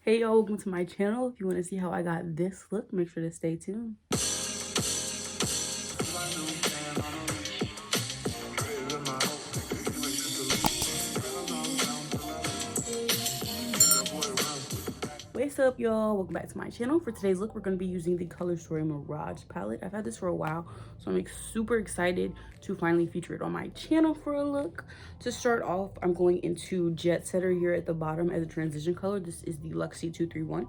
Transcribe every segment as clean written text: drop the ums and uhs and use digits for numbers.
Hey y'all, welcome to my channel. If you want to see how I got this look, make sure to stay tuned. What's up y'all, welcome back to my channel. For today's look, we're going to be using the Color Story Mirage palette. I've had this for a while, so I'm super excited to finally feature it on my channel for a look. To start off, I'm going into Jet Setter here at the bottom as a transition color. This is the Luxie 231.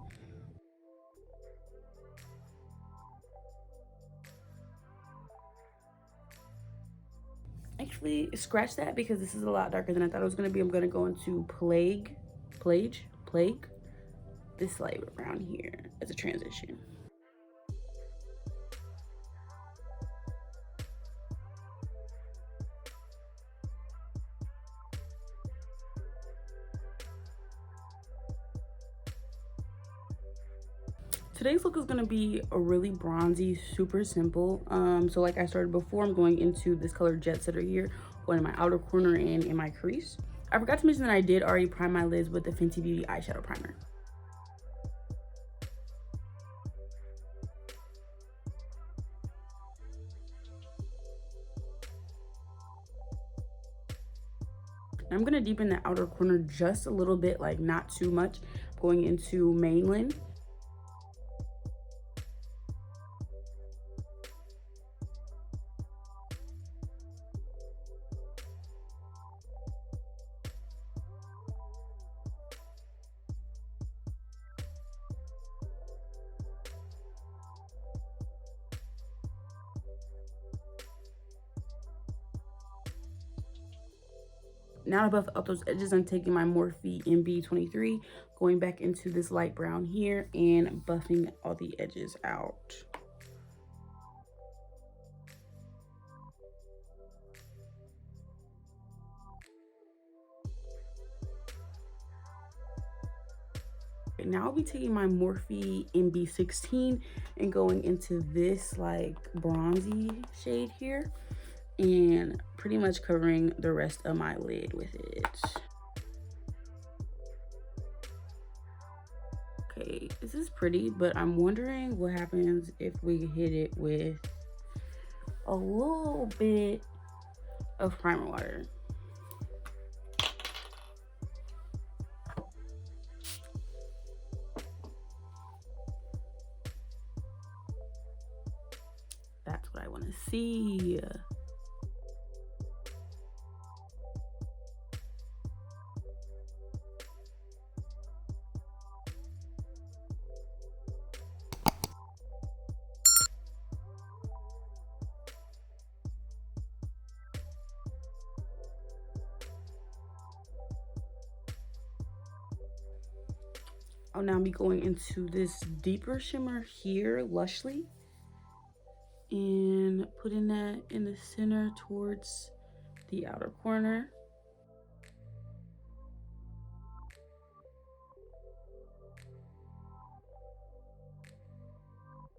Actually, scratch that because this is a lot darker than I thought it was going to be. I'm going to go into Plague, this light around here as a transition. Today's look is going to be a really bronzy, super simple. So like I started before, I'm going into this color Jet Setter here, one in my outer corner and in my crease. I forgot to mention that I did already prime my lids with the Fenty Beauty eyeshadow primer. I'm going to deepen the outer corner just a little bit, like not too much. Going into Mainland. Now to buff up those edges, I'm taking my Morphe MB23, going back into this light brown here and buffing all the edges out. Now I'll be taking my Morphe MB16 and going into this like bronzy shade here and pretty much covering the rest of my lid with it. Okay, this is pretty, but I'm wondering what happens if we hit it with a little bit of primer water. That's what I want to see. I'll now be going into this deeper shimmer here, Lushly, and putting that in the center towards the outer corner.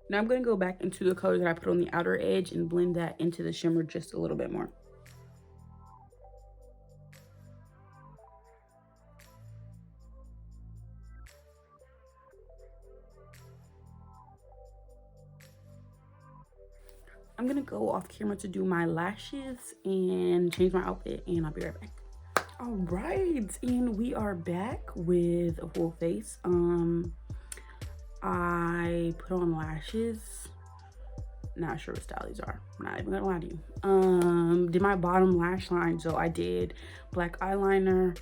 Now I'm going to go back into the color that I put on the outer edge and blend that into the shimmer just a little bit more. I'm gonna go off camera to do my lashes and change my outfit, and I'll be right back. All right, and we are back with a full face. I put on lashes. Not sure what style these are. I'm not even gonna lie to you. Did my bottom lash line, so I did black eyeliner,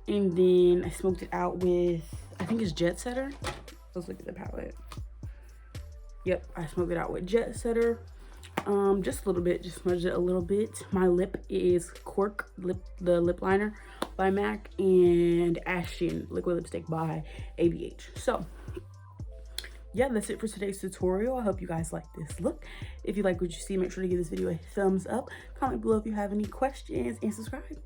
and then I smoked it out with, I think it's Jet Setter. Let's look at the palette. Yep, I smoked it out with Jet Setter. Just a little bit, just smudged it a little bit. My lip is Cork the lip liner by MAC, and Ashton liquid lipstick by ABH. So yeah, that's it for today's tutorial. I hope you guys like this look. If you like what you see, make sure to give this video a thumbs up, comment below if you have any questions, and subscribe.